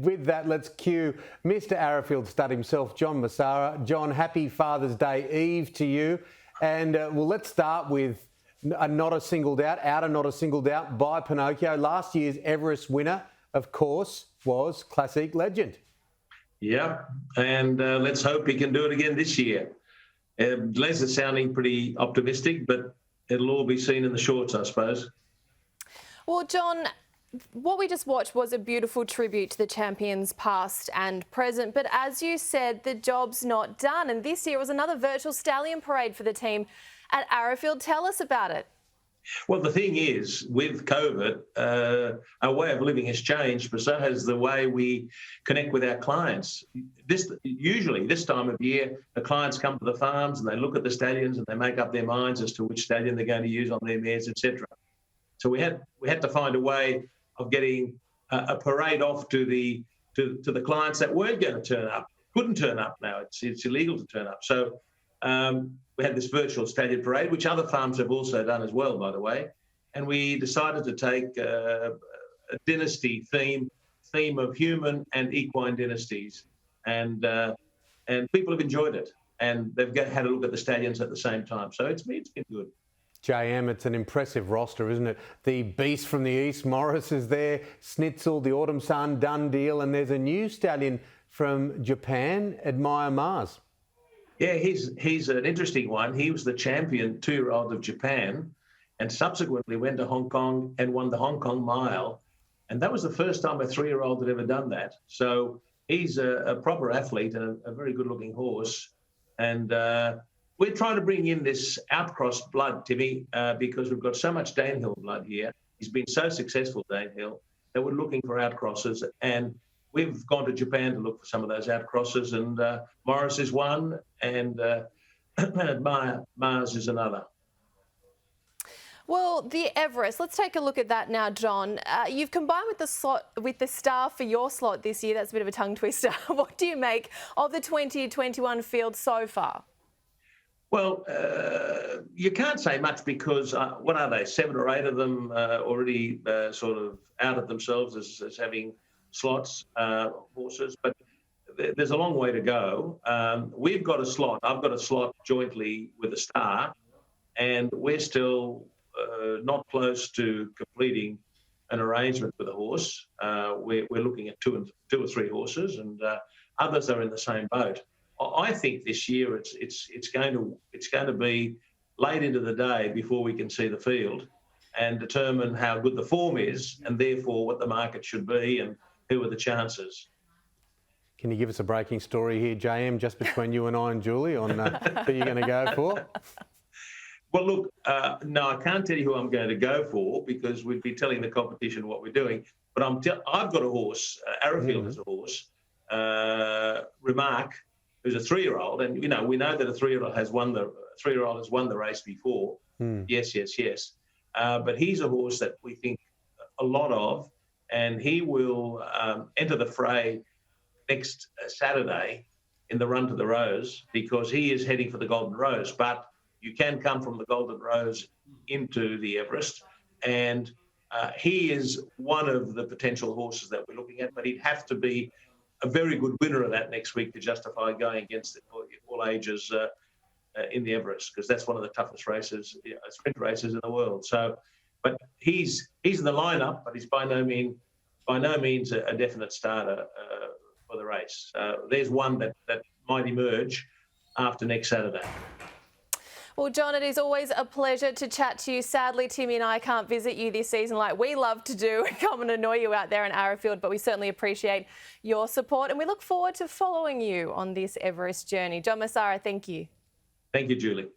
With that, let's cue Mr. Arrowfield Stud himself, John Messara. John, happy Father's Day Eve to you. And well, let's start with Not a Singled Out, Not a Singled Out by Pinocchio. Last year's Everest winner, of course, was Classic Legend. Yeah, and let's hope he can do it again this year. Les is sounding pretty optimistic, but it'll all be seen in the shorts, I suppose. Well, John, what we just watched was a beautiful tribute to the champions past and present. But as you said, the job's not done. And this year was another virtual stallion parade for the team at Arrowfield. Tell us about it. Well, the thing is, with COVID, our way of living has changed, but so has the way we connect with our clients. Usually this time of year, the clients come to the farms and they look at the stallions and they make up their minds as to which stallion they're going to use on their mares, etc. So we had to find a way of getting a parade off to the clients that weren't going to turn up, couldn't turn up now. It's illegal to turn up. So we had this virtual stallion parade, which other farms have also done as well, by the way. And we decided to take a dynasty theme of human and equine dynasties. And people have enjoyed it. And they've had a look at the stallions at the same time. So it's been good. JM, it's an impressive roster, isn't it? The Beast from the East, Morris is there, Schnitzel, the Autumn Sun, Done Deal, and there's a new stallion from Japan, Admire Mars. Yeah, he's an interesting one. He was the champion 2-year-old of Japan and subsequently went to Hong Kong and won the Hong Kong Mile. And that was the first time a 3-year-old had ever done that. So he's a proper athlete and a very good-looking horse. And we're trying to bring in this outcross blood, Timmy, because we've got so much Danehill blood here. He's been so successful, Danehill, that we're looking for outcrosses. And we've gone to Japan to look for some of those outcrosses. And Morris is one, and Admire Mars is another. Well, the Everest, let's take a look at that now, John. You've combined with the star for your slot this year. That's a bit of a tongue twister. What do you make of the 2021 field so far? Well, you can't say much because, what are they, 7 or 8 of them already sort of outed themselves as having slots, horses, but there's a long way to go. We've got a slot. I've got a slot jointly with a star, and we're still not close to completing an arrangement with a horse. We're looking at two or three horses, and others are in the same boat. I think this year it's going to be late into the day before we can see the field and determine how good the form is, and therefore what the market should be and who are the chances. Can you give us a breaking story here, JM, just between you and I and Julie on who you're going to go for? Well, look, no, I can't tell you who I'm going to go for because we'd be telling the competition what we're doing. But I've got a horse. Arrowfield has a horse. Remark, who's a 3-year-old, and we know that a 3-year-old has won the race before. Yes. But he's a horse that we think a lot of, and he will enter the fray next Saturday in the Run to the Rose because he is heading for the Golden Rose. But you can come from the Golden Rose into the Everest, and he is one of the potential horses that we're looking at, but he'd have to be a very good winner of that next week to justify going against the all ages in the Everest, because that's one of the toughest races, sprint races in the world. So, but he's in the lineup, but he's by no means a definite starter for the race. There's one that might emerge after next Saturday. Well, John, it is always a pleasure to chat to you. Sadly, Timmy and I can't visit you this season like we love to do and come and annoy you out there in Arrowfield, but we certainly appreciate your support and we look forward to following you on this Everest journey. John Messara, thank you. Thank you, Julie.